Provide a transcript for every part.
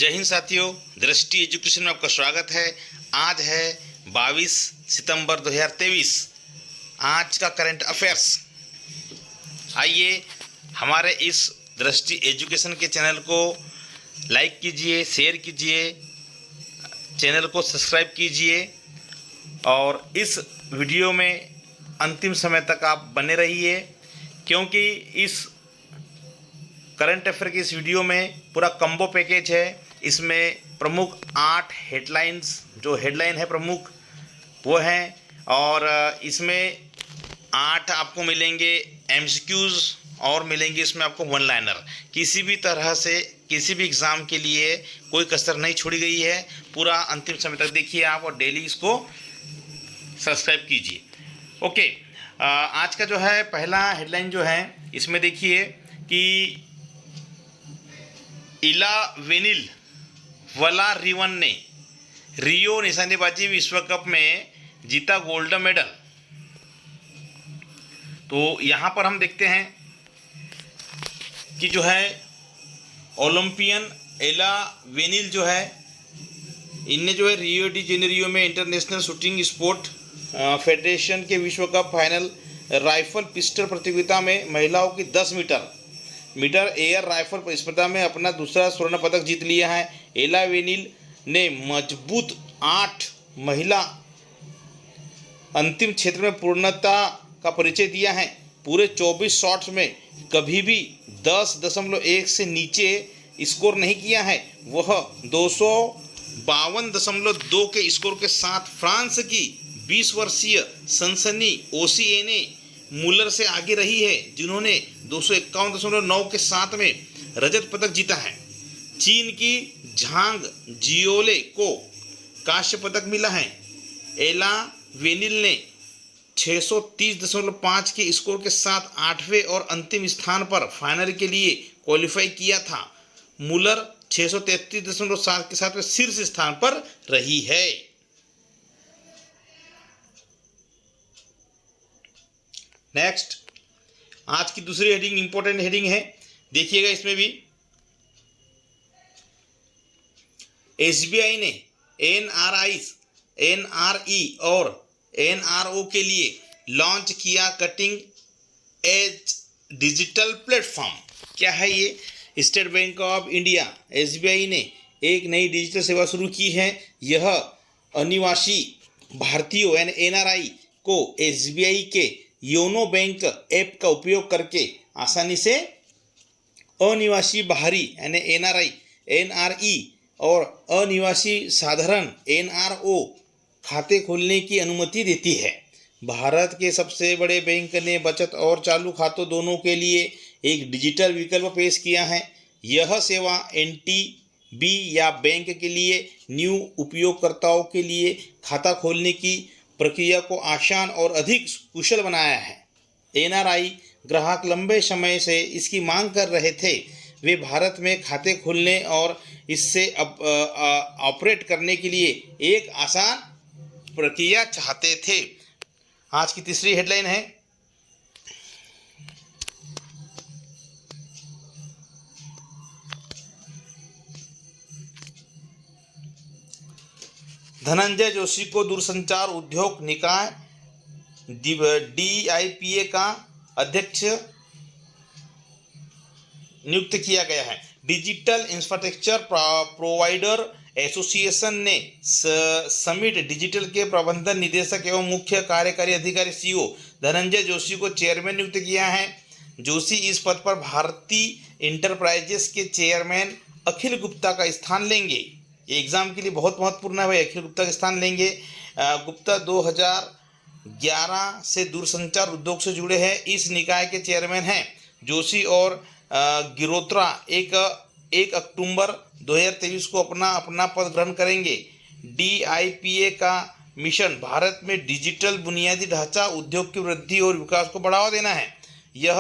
जय हिंद साथियों, दृष्टि एजुकेशन में आपका स्वागत है। आज है 22 सितंबर 2023। आज का करंट अफेयर्स। आइए हमारे इस दृष्टि एजुकेशन के चैनल को लाइक कीजिए, शेयर कीजिए, चैनल को सब्सक्राइब कीजिए और इस वीडियो में अंतिम समय तक आप बने रहिए, क्योंकि इस करंट अफेयर की इस वीडियो में पूरा कम्बो पैकेज है। इसमें प्रमुख 8 हेडलाइंस, जो हेडलाइन है प्रमुख वो हैं, और इसमें 8 आपको मिलेंगे एमसीक्यूज़ और मिलेंगे इसमें आपको वन लाइनर। किसी भी तरह से किसी भी एग्ज़ाम के लिए कोई कसर नहीं छोड़ी गई है। पूरा अंतिम समय तक देखिए आप और डेली इसको सब्सक्राइब कीजिए। ओके, आज का जो है पहला हेडलाइन जो है इसमें देखिए कि इला वेनिल वलारिवन ने रियो निशानेबाजी विश्व कप में जीता गोल्ड मेडल। तो यहाँ पर हम देखते हैं कि जो है ओलंपियन इला वेनिल जो है, इनने जो है रियो डी जेनेरियो में इंटरनेशनल शूटिंग स्पोर्ट फेडरेशन के विश्व कप फाइनल राइफल पिस्टल प्रतियोगिता में महिलाओं की 10 मीटर एयर राइफल स्पर्धा में अपना दूसरा स्वर्ण पदक जीत लिया है। एला वेनिल ने मजबूत 8 महिला अंतिम क्षेत्र में पूर्णता का परिचय दिया है। पूरे 24 शॉट्स में कभी भी 10.1 से नीचे स्कोर नहीं किया है। वह 252.2 के स्कोर के साथ फ्रांस की 20 वर्षीय सनसनी ओसिएने मुलर से आगे रही है, जिन्होंने 251.9 के साथ में रजत पदक जीता है। चीन की झांग जियोले को कांस्य पदक मिला है। एला वेनिल ने 630.5 के स्कोर के साथ 8वें और अंतिम स्थान पर फाइनल के लिए क्वालिफाई किया था। मुलर 633.7 के साथ में शीर्ष स्थान पर रही है। नेक्स्ट, आज की दूसरी हेडिंग इंपॉर्टेंट हेडिंग है, देखिएगा इसमें भी। एसबीआई ने एनआरई और एनआरओ के लिए लॉन्च किया कटिंग एज डिजिटल प्लेटफॉर्म। क्या है ये? State bank of India SBI ने एक नई डिजिटल सेवा शुरू की है। यह अनिवासी भारतीयों यानी एनआरआई को एसबीआई के योनो बैंक ऐप का उपयोग करके आसानी से अनिवासी बाहरी यानी एनआरआई, एनआरई और अनिवासी साधारण एनआरओ खाते खोलने की अनुमति देती है। भारत के सबसे बड़े बैंक ने बचत और चालू खातों दोनों के लिए एक डिजिटल विकल्प पेश किया है। यह सेवा एनटीबी या बैंक के लिए न्यू उपयोगकर्ताओं के लिए खाता खोलने की प्रक्रिया को आसान और अधिक कुशल बनाया है। एनआरआई ग्राहक लंबे समय से इसकी मांग कर रहे थे। वे भारत में खाते खोलने और इससे ऑपरेट करने के लिए एक आसान प्रक्रिया चाहते थे। आज की तीसरी हेडलाइन है, धनंजय जोशी को दूरसंचार उद्योग निकाय डीआईपीए का अध्यक्ष नियुक्त किया गया है। डिजिटल इंफ्रास्ट्रक्चर प्रोवाइडर एसोसिएशन ने समिट डिजिटल के प्रबंधन निदेशक एवं मुख्य कार्यकारी अधिकारी सीईओ धनंजय जोशी को चेयरमैन नियुक्त किया है। जोशी इस पद पर भारती इंटरप्राइजेस के चेयरमैन अखिल गुप्ता का स्थान लेंगे। ये एग्ज़ाम के लिए बहुत महत्वपूर्ण है भाई, अखिल गुप्ता का स्थान लेंगे। गुप्ता 2011 से दूरसंचार उद्योग से जुड़े हैं, इस निकाय के चेयरमैन हैं। जोशी और गिरोत्रा 1 अक्टूबर 2023 को अपना पद ग्रहण करेंगे। डीआईपीए का मिशन भारत में डिजिटल बुनियादी ढांचा उद्योग की वृद्धि और विकास को बढ़ावा देना है। यह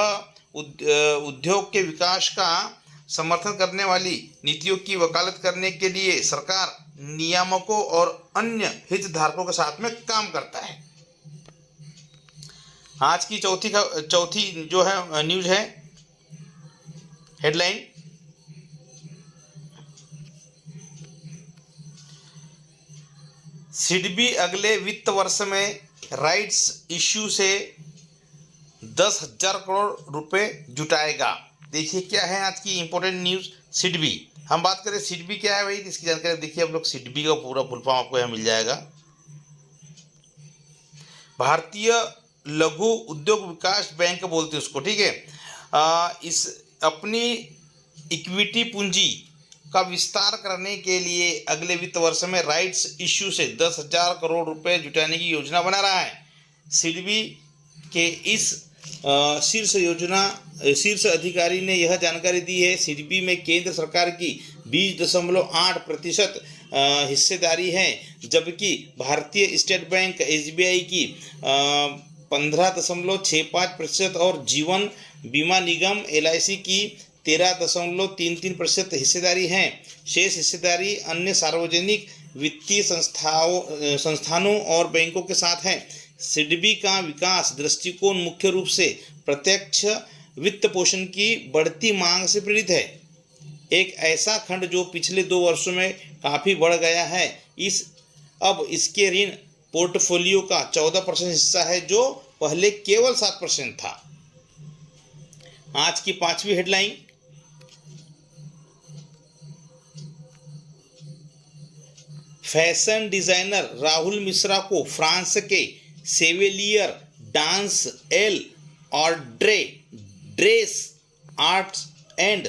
उद्योग के विकास का समर्थन करने वाली नीतियों की वकालत करने के लिए सरकार, नियामकों और अन्य हितधारकों के साथ में काम करता है। आज की चौथी जो है न्यूज़ है, हेडलाइन, सिडबी अगले वित्त वर्ष में राइट्स इश्यू से 10,000 करोड़ रुपए जुटाएगा। देखिए क्या है आज की इंपॉर्टेंट न्यूज़। सिडबी, हम बात करें सिडबी क्या है भाई, इसकी जानकारी देखिए आप लोग। सिडबी का पूरा फुल फॉर्म आपको यहाँ मिल जाएगा। भारतीय लघु उद्योग विकास बैंक बोलते हैं उसको, ठीक है। इस अपनी इक्विटी पूंजी का विस्तार करने के लिए अगले वित्त वर्ष में राइट्स इश्यू से 10,000 करोड़ रुपए जुटाने की योजना बना रहा है। सिडबी के इस शीर्ष अधिकारी ने यह जानकारी दी है। सिडबी में केंद्र सरकार की 20.8% हिस्सेदारी है, जबकि भारतीय स्टेट बैंक एसबीआई की 15.65% और जीवन बीमा निगम एलआईसी की 13.33% हिस्सेदारी है। शेष हिस्सेदारी अन्य सार्वजनिक वित्तीय संस्थानों और बैंकों के साथ है। सिडबी का विकास दृष्टिकोण मुख्य रूप से प्रत्यक्ष वित्त पोषण की बढ़ती मांग से प्रेरित है। एक ऐसा खंड जो पिछले 2 वर्षों में काफ़ी बढ़ गया है। अब इसके ऋण पोर्टफोलियो का 14% हिस्सा है, जो पहले केवल 7% था। आज की 5वीं headline, fashion designer Rahul Mishra को फ्रांस के Chevalier dans l' Ordre des Arts and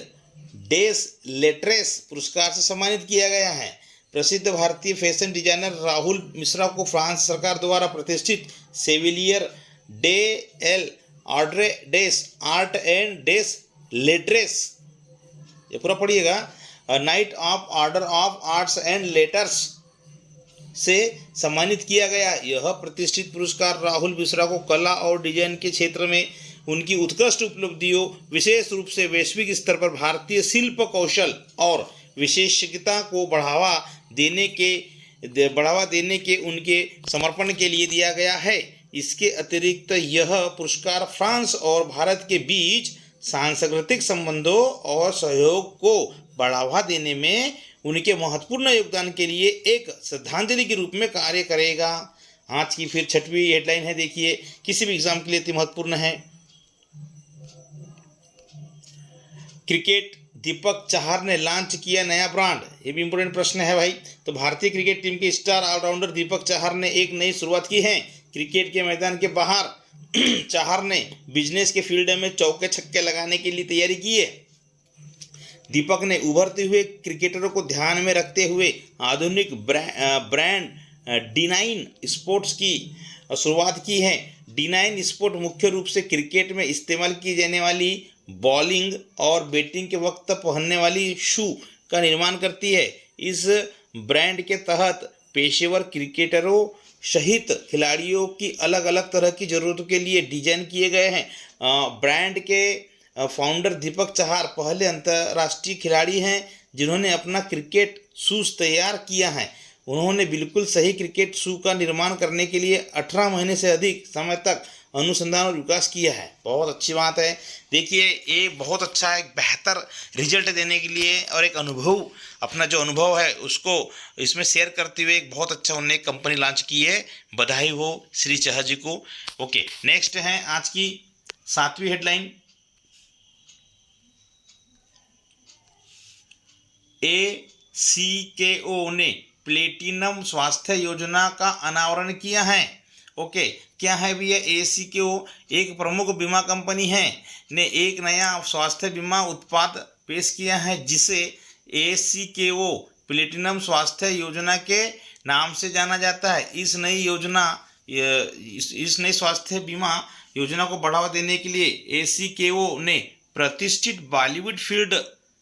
des Lettres पुरस्कार से सम्मानित किया गया है। प्रसिद्ध भारतीय फैशन डिजाइनर राहुल मिश्रा को फ्रांस सरकार द्वारा प्रतिष्ठित Chevalier de l' Ordre des Art and des Lettres, ये पूरा पढ़िएगा, Knight of Order of Arts and Letters से सम्मानित किया गया। यह प्रतिष्ठित पुरस्कार राहुल मिश्रा को कला और डिजाइन के क्षेत्र में उनकी उत्कृष्ट उपलब्धियों, विशेष रूप से वैश्विक स्तर पर भारतीय शिल्प कौशल और विशेषज्ञता को बढ़ावा देने के उनके समर्पण के लिए दिया गया है। इसके अतिरिक्त यह पुरस्कार फ्रांस और भारत के बीच सांस्कृतिक संबंधों और सहयोग को बढ़ावा देने में उनके महत्वपूर्ण योगदान के लिए एक श्रद्धांजलि के रूप में कार्य करेगा। आज की फिर 6वीं हेडलाइन है, देखिए, किसी भी एग्जाम के लिए अति महत्वपूर्ण है। क्रिकेट, दीपक चाहर ने लॉन्च किया नया ब्रांड। ये भी इंपोर्टेंट प्रश्न है भाई। तो भारतीय क्रिकेट टीम के स्टार ऑलराउंडर दीपक चाहर ने एक नई शुरुआत की है। क्रिकेट के मैदान के बाहर चाहर ने बिजनेस के फील्ड में चौके छक्के लगाने के लिए तैयारी की है। दीपक ने उभरते हुए क्रिकेटरों को ध्यान में रखते हुए आधुनिक ब्रांड D9 स्पोर्ट्स की शुरुआत की है। D9 स्पोर्ट मुख्य रूप से क्रिकेट में इस्तेमाल की जाने वाली बॉलिंग और बैटिंग के वक्त पहनने वाली शू का निर्माण करती है। इस ब्रांड के तहत पेशेवर क्रिकेटरों सहित खिलाड़ियों की अलग अलग तरह की ज़रूरतों के लिए डिजाइन किए गए हैं। ब्रांड के फाउंडर दीपक चाहर पहले अंतर्राष्ट्रीय खिलाड़ी हैं जिन्होंने अपना क्रिकेट शूज तैयार किया है। उन्होंने बिल्कुल सही क्रिकेट शू का निर्माण करने के लिए 18 महीने से अधिक समय तक अनुसंधान और विकास किया है। बहुत अच्छी बात है। देखिए, ये बहुत अच्छा है, बेहतर रिजल्ट देने के लिए और एक अनुभव, अपना जो अनुभव है उसको इसमें शेयर करते हुए एक बहुत अच्छा उन्होंने कंपनी लॉन्च की है। बधाई हो श्री चाहर जी को। ओके, नेक्स्ट है आज की 7वीं हेडलाइन, ACKO ने प्लेटिनम स्वास्थ्य योजना का अनावरण किया है। ओके, क्या है भैया ACKO? एक प्रमुख बीमा कंपनी है ने एक नया स्वास्थ्य बीमा उत्पाद पेश किया है जिसे ACKO प्लेटिनम स्वास्थ्य योजना के नाम से जाना जाता है। इस नई स्वास्थ्य बीमा योजना को बढ़ावा देने के लिए ACKO ने प्रतिष्ठित बॉलीवुड फील्ड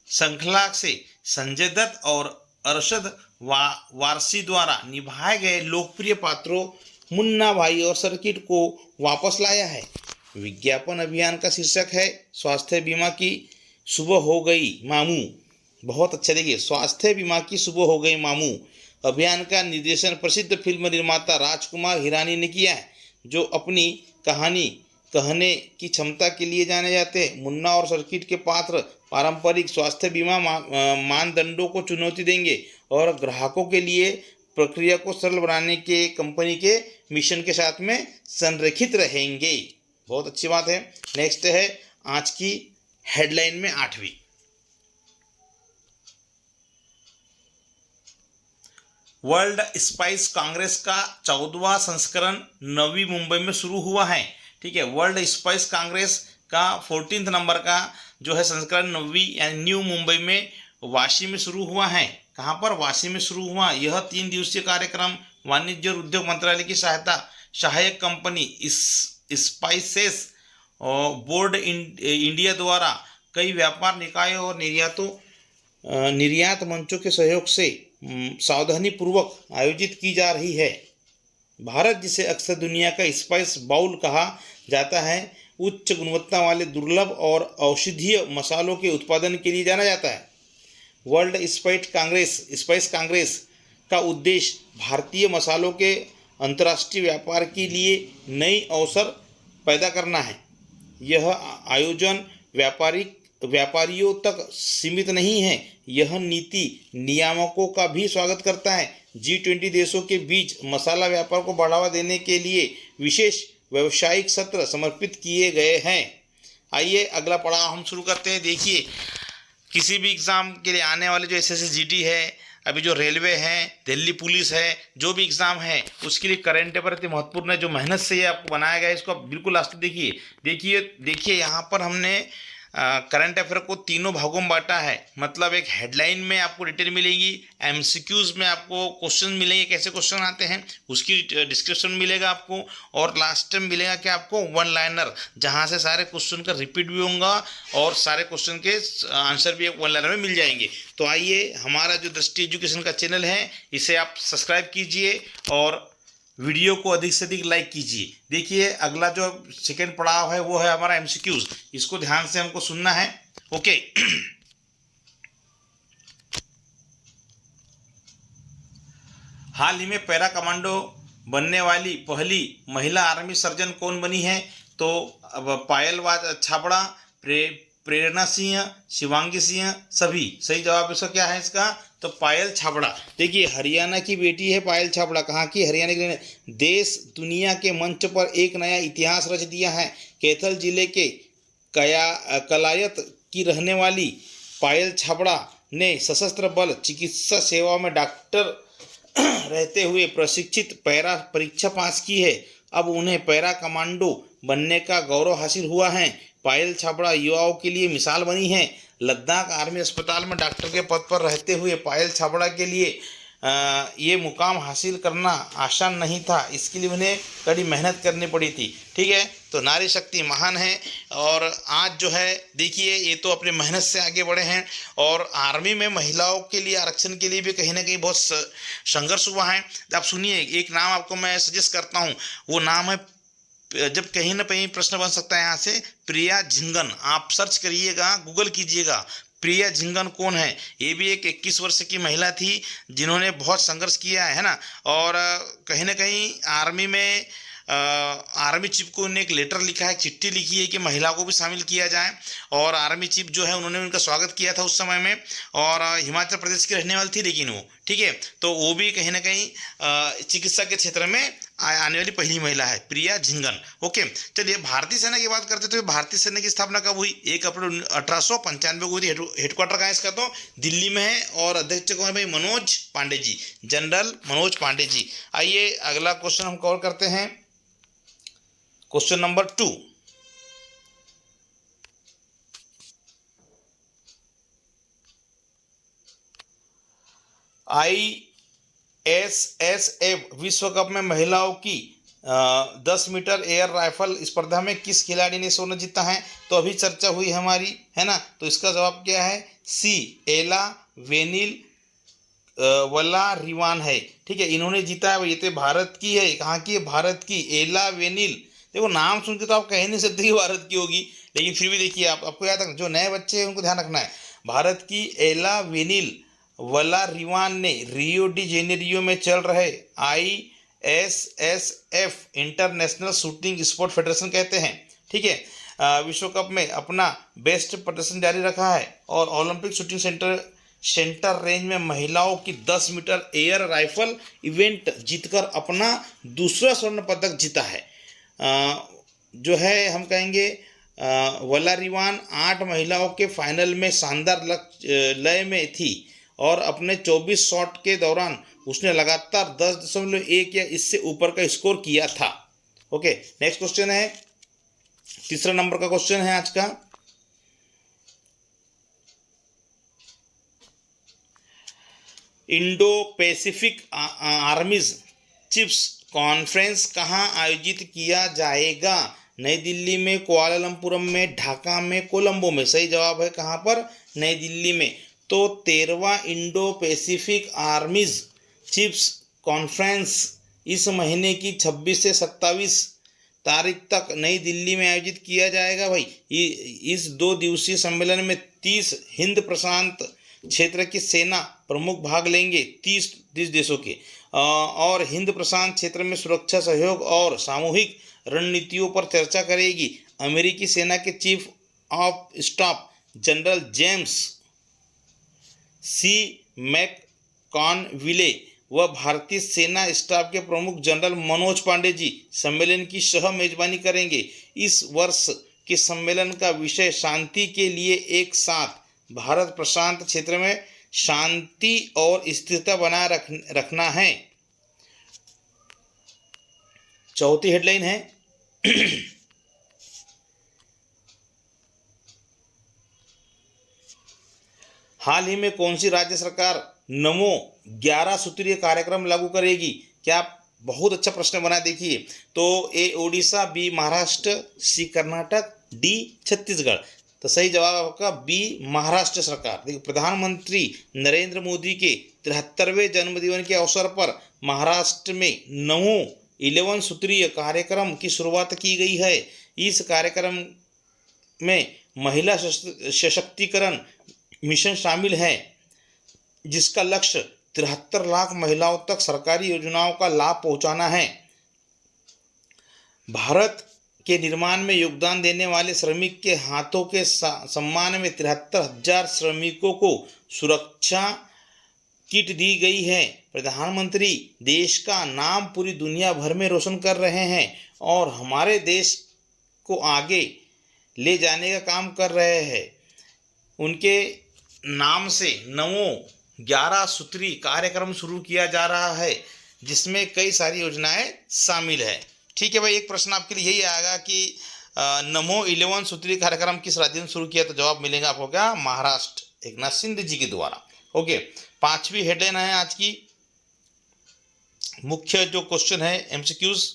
श्रृंखला से संजय दत्त और अरशद वारसी द्वारा निभाए गए लोकप्रिय पात्रों मुन्ना भाई और सर्किट को वापस लाया है। विज्ञापन अभियान का शीर्षक है स्वास्थ्य बीमा की सुबह हो गई मामू। बहुत अच्छा, देखिए, स्वास्थ्य बीमा की सुबह हो गई मामू अभियान का निर्देशन प्रसिद्ध फिल्म निर्माता राजकुमार हिरानी ने किया है, जो अपनी कहानी कहने की क्षमता के लिए जाने जाते हैं। मुन्ना और सर्किट के पात्र पारंपरिक स्वास्थ्य बीमा मानदंडों को चुनौती देंगे और ग्राहकों के लिए प्रक्रिया को सरल बनाने के कंपनी के मिशन के साथ में संरेखित रहेंगे। बहुत अच्छी बात है। नेक्स्ट है आज की हेडलाइन में 8वीं, वर्ल्ड स्पाइस कांग्रेस का 14वां संस्करण नवी मुंबई में शुरू हुआ है। ठीक है, वर्ल्ड स्पाइस कांग्रेस का 14 नंबर का जो है संस्करण नवी यानी न्यू मुंबई में वाशी में शुरू हुआ है। कहाँ पर? वाशी में शुरू हुआ। यह 3 दिवसीय कार्यक्रम वाणिज्य और उद्योग मंत्रालय की सहायक कंपनी स्पाइसेस बोर्ड इंडिया द्वारा कई व्यापार निकायों और निर्यात मंचों के सहयोग से सावधानी पूर्वक आयोजित की जा रही है। भारत, जिसे अक्सर दुनिया का स्पाइस बाउल कहा जाता है, उच्च गुणवत्ता वाले दुर्लभ और औषधीय मसालों के उत्पादन के लिए जाना जाता है। वर्ल्ड स्पाइस कांग्रेस का उद्देश्य भारतीय मसालों के अंतर्राष्ट्रीय व्यापार के लिए नई अवसर पैदा करना है। यह आयोजन व्यापारियों तक सीमित नहीं है, यह नीति नियामकों का भी स्वागत करता है। G20 देशों के बीच मसाला व्यापार को बढ़ावा देने के लिए विशेष व्यावसायिक सत्र समर्पित किए गए हैं। आइए अगला पड़ाव हम शुरू करते हैं। देखिए, किसी भी एग्ज़ाम के लिए आने वाले जो SSC-GT है, अभी जो रेलवे है, दिल्ली पुलिस है, जो भी एग्ज़ाम है उसके लिए करंट अफेयर इतनी महत्वपूर्ण है। जो मेहनत से ये आपको बनाया गया है इसको आप बिल्कुल लास्ट तक देखिए यहाँ पर हमने करंट अफेयर को तीनों भागों में बांटा है। मतलब एक हेडलाइन में आपको डिटेल मिलेगी, MCQs में आपको क्वेश्चन मिलेंगे, कैसे क्वेश्चन आते हैं उसकी डिस्क्रिप्शन मिलेगा आपको, और लास्ट में मिलेगा कि आपको वन लाइनर, जहां से सारे क्वेश्चन का रिपीट भी होगा और सारे क्वेश्चन के आंसर भी वन लाइनर में मिल जाएंगे। तो आइए, हमारा जो दृष्टि एजुकेशन का चैनल है इसे आप सब्सक्राइब कीजिए और वीडियो को अधिक से अधिक लाइक कीजिए। देखिए, अगला जो सेकेंड पड़ाव है वो है हमारा MCQs। इसको ध्यान से हमको सुनना है। ओके हाल ही में पैरा कमांडो बनने वाली पहली महिला आर्मी सर्जन कौन बनी है? तो अब पायल छाबड़ा, प्रेरणा सिंह, शिवांगी सिंह, सभी। सही जवाब इसका क्या है इसका? तो पायल छाबड़ा। देखिए, हरियाणा की बेटी है पायल छाबड़ा। कहाँ की? हरियाणा की। देश दुनिया के मंच पर एक नया इतिहास रच दिया है। कैथल जिले के कलायत की रहने वाली पायल छाबड़ा ने सशस्त्र बल चिकित्सा सेवा में डॉक्टर रहते हुए प्रशिक्षित पैरा परीक्षा पास की है। अब उन्हें पैरा कमांडो बनने का गौरव हासिल हुआ है। पायल छाबड़ा युवाओं के लिए मिसाल बनी है। लद्दाख आर्मी अस्पताल में डॉक्टर के पद पर रहते हुए पायल छाबड़ा के लिए ये मुकाम हासिल करना आसान नहीं था। इसके लिए उन्हें कड़ी मेहनत करनी पड़ी थी। ठीक है, तो नारी शक्ति महान है। और आज जो है देखिए, ये तो अपनी मेहनत से आगे बढ़े हैं और आर्मी में महिलाओं के लिए आरक्षण के लिए भी कहीं ना कहीं बहुत संघर्ष हुआ है। आप सुनिए, एक नाम आपको मैं सजेस्ट करता हूँ, वो नाम है, जब कहीं ना कहीं प्रश्न बन सकता है यहाँ से, प्रिया झिंगन। आप सर्च करिएगा, गूगल कीजिएगा, प्रिया झिंगन कौन है? ये भी एक 21 वर्ष की महिला थी जिन्होंने बहुत संघर्ष किया है ना। और कहीं ना कहीं आर्मी में आर्मी चीफ को उन्होंने एक लेटर लिखा है, चिट्ठी लिखी है कि महिला को भी शामिल किया जाए। और आर्मी चीफ जो है उन्होंने उनका स्वागत किया था उस समय में। और हिमाचल प्रदेश की रहने वाली थी लेकिन वो, ठीक है, तो वो भी कहीं ना कहीं चिकित्सा के क्षेत्र में आने वाली पहली महिला है, प्रिया झिंगन। ओके, चलिए भारतीय सेना की बात करते तो भारतीय सेना की स्थापना कब हुई? 1 अप्रैल 1895 को हुई थी। हेडक्वार्टर कहाँ है इसका? तो दिल्ली में है। और अध्यक्ष कौन है भाई? मनोज पांडे जी, जनरल मनोज पांडे जी। आइए अगला क्वेश्चन हम कवर करते हैं, क्वेश्चन नंबर 2। ISSF विश्व कप में महिलाओं की 10 मीटर एयर राइफल स्पर्धा में किस खिलाड़ी ने स्वर्ण जीता है? तो अभी चर्चा हुई हमारी, है ना। तो इसका जवाब क्या है? सी, एला वेनिल वला रिवान है। ठीक है, इन्होंने जीता है। ये तो भारत की है। कहाँ की है? भारत की, एला वेनिल। देखो, नाम सुन के तो आप कह नहीं सकते कि भारत की होगी, लेकिन फिर भी देखिए, आपको याद रखना, जो नए बच्चे हैं उनको ध्यान रखना है। भारत की एला वेनिल वला रिवान ने रियो डी जेनेरियो में चल रहे ISSF international shooting sport federation कहते हैं, ठीक है, विश्व कप में अपना बेस्ट प्रदर्शन जारी रखा है और Olympic shooting centre centre range में महिलाओं की 10 मीटर एयर राइफल इवेंट जीतकर अपना दूसरा स्वर्ण पदक जीता है। जो है हम कहेंगे वलारिवान 8 महिलाओं के फाइनल में शानदार लय में थी और अपने 24 शॉट के दौरान उसने लगातार 10.1 या इससे ऊपर का स्कोर किया था। ओके, नेक्स्ट क्वेश्चन है, तीसरा नंबर का क्वेश्चन है आज का। Indo Pacific armies chiefs conference कहाँ आयोजित किया जाएगा? नई दिल्ली में, कुआलालंपुरम में, ढाका में, कोलंबो में। सही जवाब है कहाँ पर? नई दिल्ली में। तो 13वां Indo Pacific armies chiefs conference इस महीने की 26 से 27 तारीख तक नई दिल्ली में आयोजित किया जाएगा भाई। इस 2 दिवसीय सम्मेलन में 30 हिंद प्रशांत क्षेत्र की सेना प्रमुख भाग लेंगे, 30 देशों के, और हिंद प्रशांत क्षेत्र में सुरक्षा सहयोग और सामूहिक रणनीतियों पर चर्चा करेगी। अमेरिकी सेना के chief of staff general James C McConville व भारतीय सेना स्टाफ के प्रमुख जनरल मनोज पांडे जी सम्मेलन की सह मेजबानी करेंगे। इस वर्ष के सम्मेलन का विषय शांति के लिए एक साथ भारत प्रशांत क्षेत्र में शांति और स्थिरता बनाए रखना है। चौथी हेडलाइन है हाल ही में कौन सी राज्य सरकार नमो 11 सूत्रीय कार्यक्रम लागू करेगी? क्या बहुत अच्छा प्रश्न बना, देखिए। तो ए ओडिशा, बी महाराष्ट्र, सी कर्नाटक, डी छत्तीसगढ़। तो सही जवाब आपका बी महाराष्ट्र सरकार। देखिए, प्रधानमंत्री नरेंद्र मोदी के 73वें जन्मदिन के अवसर पर महाराष्ट्र में नमो 11 सूत्रीय कार्यक्रम की शुरुआत की गई है। इस कार्यक्रम में महिला सशक्तिकरण मिशन शामिल है, जिसका लक्ष्य 73 लाख महिलाओं तक सरकारी योजनाओं का लाभ पहुंचाना है। भारत के निर्माण में योगदान देने वाले श्रमिक के हाथों के सम्मान में 73,000 श्रमिकों को सुरक्षा किट दी गई है। प्रधानमंत्री देश का नाम पूरी दुनिया भर में रोशन कर रहे हैं और हमारे देश को आगे ले जाने का काम कर रहे हैं। उनके नाम से नमो 11 सूत्री कार्यक्रम शुरू किया जा रहा है, जिसमें कई सारी योजनाएं शामिल है। ठीक है भाई, एक प्रश्न आपके लिए यही आएगा कि नमो 11 सूत्री कार्यक्रम किस राज्य ने शुरू किया? तो जवाब मिलेगा आपको क्या? महाराष्ट्र, एकनाथ शिंदे जी के द्वारा। ओके, 5वीं हेडलाइन है आज की। मुख्य जो क्वेश्चन है एमसीक्यूज,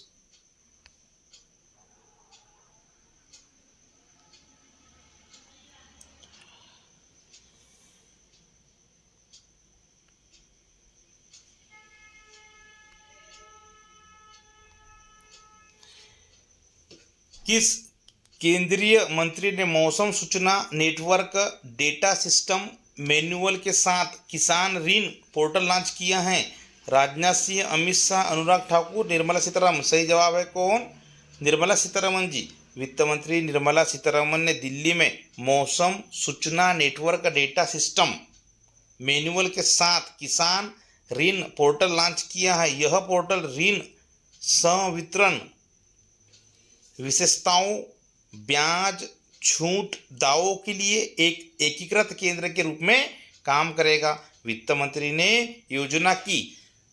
किस केंद्रीय मंत्री ने मौसम सूचना नेटवर्क डेटा सिस्टम मैनुअल के साथ किसान ऋण पोर्टल लॉन्च किया है? राजनाथ सिंह, अमित शाह, अनुराग ठाकुर, निर्मला सीतारमन। सही जवाब है कौन? निर्मला सीतारमन जी। वित्त मंत्री निर्मला सीतारमन ने दिल्ली में मौसम सूचना नेटवर्क डेटा सिस्टम मैनुअल के साथ किसान ऋण पोर्टल लॉन्च किया है। यह पोर्टल ऋण संवितरण विशेषताओं, ब्याज, छूट, दावों के लिए एक एकीकृत केंद्र के रूप में काम करेगा। वित्त मंत्री ने योजना की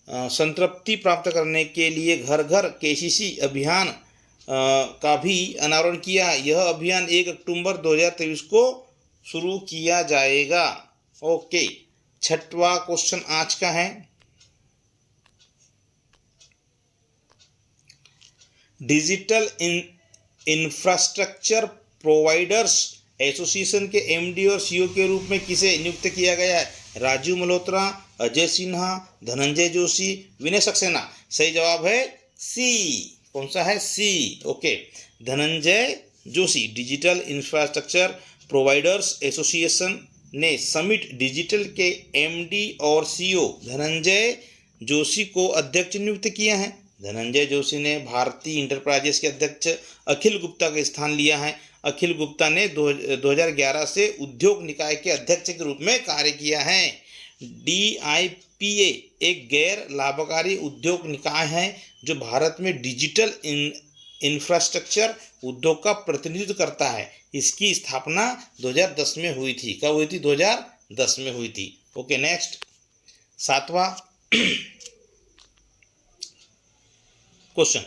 संतृप्ति प्राप्त करने के लिए घर घर केसीसी अभियान का भी अनावरण किया। यह अभियान 1 अक्टूबर 2023 को शुरू किया जाएगा। ओके, 6वां क्वेश्चन आज का है, डिजिटल इंफ्रास्ट्रक्चर प्रोवाइडर्स एसोसिएशन के एमडी और सीईओ के रूप में किसे नियुक्त किया गया है? राजीव मल्होत्रा, अजय सिन्हा, धनंजय जोशी, विनय सक्सेना। सही जवाब है सी। कौन सा है? C. Okay, Dhananjay Joshi. Digital infrastructure providers association ने समिट डिजिटल के एमडी और सीईओ धनंजय जोशी को अध्यक्ष नियुक्त किया है। धनंजय जोशी ने भारतीय इंटरप्राइजेस के अध्यक्ष अखिल गुप्ता का स्थान लिया है। अखिल गुप्ता ने 2011 से उद्योग निकाय के अध्यक्ष के रूप में कार्य किया है। DIPA एक गैर लाभकारी उद्योग निकाय है जो भारत में डिजिटल इंफ्रास्ट्रक्चर उद्योग का प्रतिनिधित्व करता है। इसकी स्थापना 2010 में हुई थी। कब हुई थी? 2010 में हुई थी। ओके, नेक्स्ट 7वां क्वेश्चन,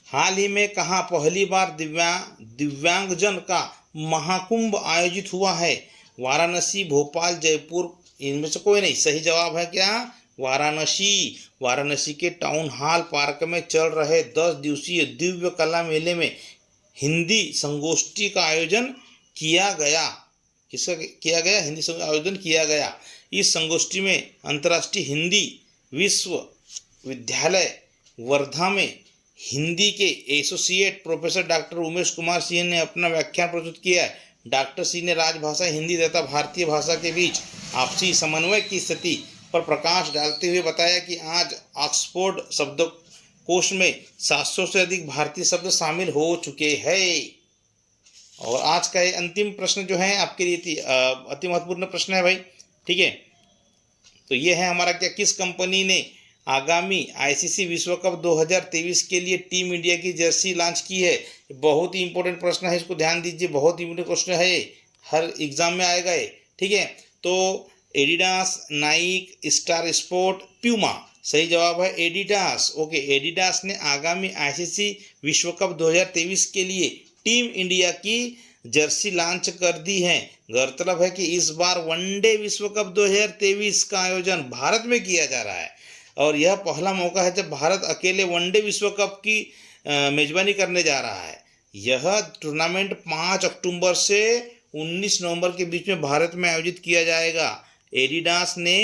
हाल ही में कहाँ पहली बार दिव्यांगजन का महाकुंभ आयोजित हुआ है? वाराणसी, भोपाल, जयपुर, इनमें से कोई नहीं। सही जवाब है क्या? वाराणसी। वाराणसी के टाउन हॉल पार्क में चल रहे 10 दिवसीय दिव्य कला मेले में हिंदी संगोष्ठी का आयोजन किया गया। किसका किया गया? हिंदी आयोजन किया गया। इस संगोष्ठी में अंतर्राष्ट्रीय हिंदी विश्वविद्यालय वर्धा में हिंदी के associate professor doctor Umesh Kumar Singh ने अपना व्याख्यान प्रस्तुत किया। डॉक्टर सिंह ने राजभाषा हिंदी तथा भारतीय भाषा के बीच आपसी समन्वय की स्थिति पर प्रकाश डालते हुए बताया कि आज ऑक्सफोर्ड शब्दकोश में 700 से अधिक भारतीय शब्द शामिल हो चुके हैं। और आज का ये अंतिम प्रश्न जो है आपके लिए अति महत्वपूर्ण प्रश्न है भाई, ठीक है। तो ये है हमारा क्या, किस कंपनी ने आगामी ICC विश्व कप 2023 के लिए टीम इंडिया की जर्सी लॉन्च की है? बहुत ही इंपॉर्टेंट प्रश्न है, इसको ध्यान दीजिए, बहुत ही इंपॉर्टेंट क्वेश्चन है, हर एग्जाम में आएगा ये, ठीक है। तो Adidas, Naik, star sport, Puma, सही जवाब है एडिडास। ओके, एडिडास ने आगामी ICC विश्व कप 2023 के लिए टीम इंडिया की जर्सी लॉन्च कर दी है। गौरतलब है कि इस बार वनडे विश्व कप 2023 का आयोजन भारत में किया जा रहा है और यह पहला मौका है जब भारत अकेले वनडे विश्व कप की मेजबानी करने जा रहा है। यह टूर्नामेंट 5 अक्टूबर से 19 नवंबर के बीच में भारत में आयोजित किया जाएगा। एडिडास ने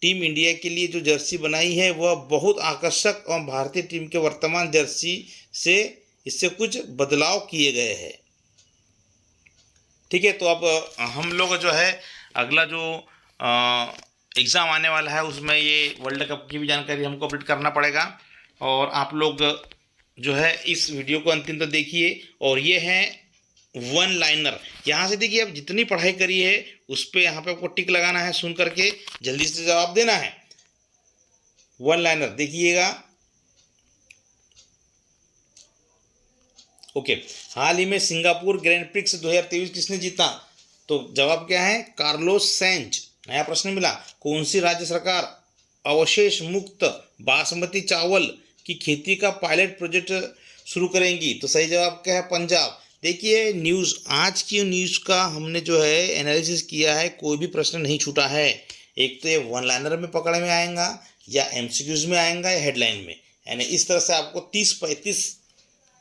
टीम इंडिया के लिए जो जर्सी बनाई है वह बहुत आकर्षक और भारतीय टीम के वर्तमान जर्सी से इससे कुछ बदलाव किए गए हैं, ठीक है। तो अब हम लोग जो है अगला जो एग्ज़ाम आने वाला है उसमें ये वर्ल्ड कप की भी जानकारी हमको अपडेट करना पड़ेगा और आप लोग जो है इस वीडियो को अंतिम तक देखिए। और ये है वन लाइनर, यहाँ से देखिए आप जितनी पढ़ाई करी है उस पर यहाँ पे आपको टिक लगाना है, सुन करके जल्दी से जवाब देना है। वन लाइनर देखिएगा। ओके, हाल ही में सिंगापुर ग्रैंड प्रिक्स 2023 किसने जीता? तो जवाब क्या है? कार्लोस सैंच। नया प्रश्न मिला, कौन सी राज्य सरकार अवशेष मुक्त बासमती चावल की खेती का पायलट प्रोजेक्ट शुरू करेंगी? तो सही जवाब क्या है? पंजाब। देखिए न्यूज़, आज की न्यूज़ का हमने जो है एनालिसिस किया है, कोई भी प्रश्न नहीं छूटा है। एक तो ये वन लाइनर में पकड़ में आएगा या MCQs में आएगा या हेडलाइन में, यानी इस तरह से आपको 30-35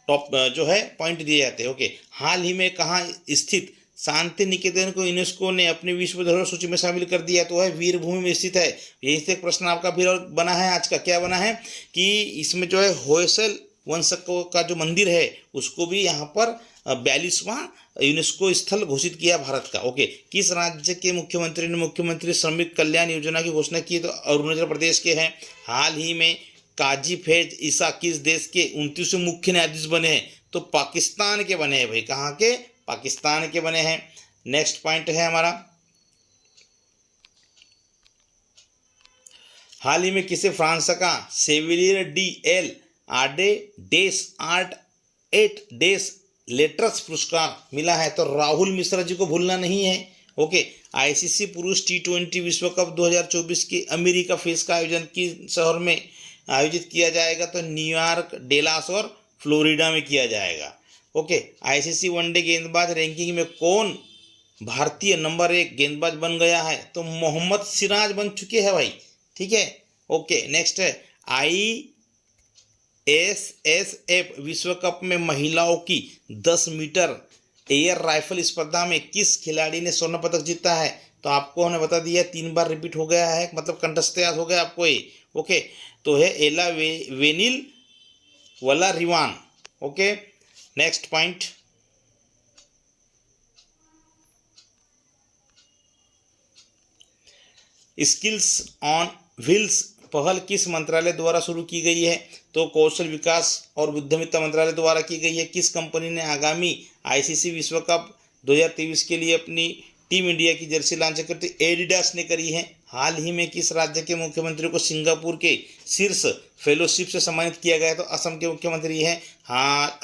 टॉप जो है पॉइंट दिए जाते हैं। ओके, हाल ही में कहाँ स्थित शांति निकेतन को यूनेस्को ने अपनी विश्व धरोहर सूची में शामिल कर दिया? तो है वीरभूमि में स्थित है। यही से एक प्रश्न आपका फिर और बना है आज का, क्या बना है कि इसमें जो है होयसल वंश का जो मंदिर है उसको भी यहाँ पर 42वां यूनेस्को स्थल घोषित किया भारत का। ओके, किस राज्य के मुख्यमंत्री ने मुख्यमंत्री श्रमिक कल्याण योजना की घोषणा की? तो अरुणाचल प्रदेश के हैं। हाल ही में काजी फैज ईसा किस देश के 29वें मुख्य न्यायाधीश बने हैं? तो पाकिस्तान के बने हैं भाई। कहाँ के? पाकिस्तान के बने हैं। नेक्स्ट पॉइंट है हमारा, हाल ही में किसे फ्रांस का सेविलियर D L आर्डे days art at days letters पुरस्कार मिला है? तो राहुल मिश्रा जी को भूलना नहीं है। ओके, ICC पुरुष T20 विश्व कप 2024 के अमेरिका फेस का आयोजन किस शहर में आयोजित किया जाएगा? तो न्यूयॉर्क, डेलास और फ्लोरिडा में किया जाएगा। ओके, ICC वनडे गेंदबाज रैंकिंग में कौन भारतीय नंबर 1 गेंदबाज बन गया है? तो मोहम्मद सिराज बन चुके हैं भाई, ठीक है। ओके, नेक्स्ट है ISSF विश्व कप में महिलाओं की 10 मीटर एयर राइफल स्पर्धा में किस खिलाड़ी ने स्वर्ण पदक जीता है? तो आपको हमने बता दिया 3 बार रिपीट हो गया है, मतलब कंठस्थ याद हो गया आपको ये। ओके, तो है Elavenil Valarivan. Okay, next point, skills on wheels पहल किस मंत्रालय द्वारा शुरू की गई है? तो कौशल विकास और उद्यमिता मंत्रालय द्वारा की गई है। किस कंपनी ने आगामी ICC विश्व कप 2023 के लिए अपनी टीम इंडिया की जर्सी लॉन्च करती? एडिडास ने करी है। हाल ही में किस राज्य के मुख्यमंत्री को सिंगापुर के शीर्ष फेलोशिप से सम्मानित किया गया? तो असम के मुख्यमंत्री हैं।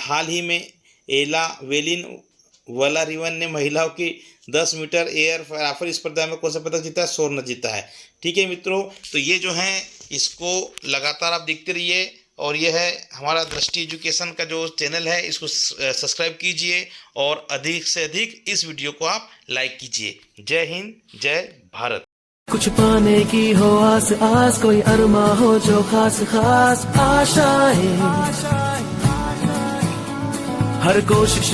हाल ही में एला वेलिन वलारिवन ने महिलाओं की 10 मीटर एयर राइफल स्पर्धा में कौन सा पदक जीता है? स्वर्ण जीता है। ठीक है मित्रों, तो ये जो है इसको लगातार आप देखते रहिए, और यह है हमारा दृष्टि एजुकेशन का जो चैनल है, इसको सब्सक्राइब कीजिए और अधिक से अधिक इस वीडियो को आप लाइक कीजिए। जय हिंद, जय भारत। कुछ पाने की हो आस आस, कोई अरमा हो जो खास खास आशाएं, हर कोशिश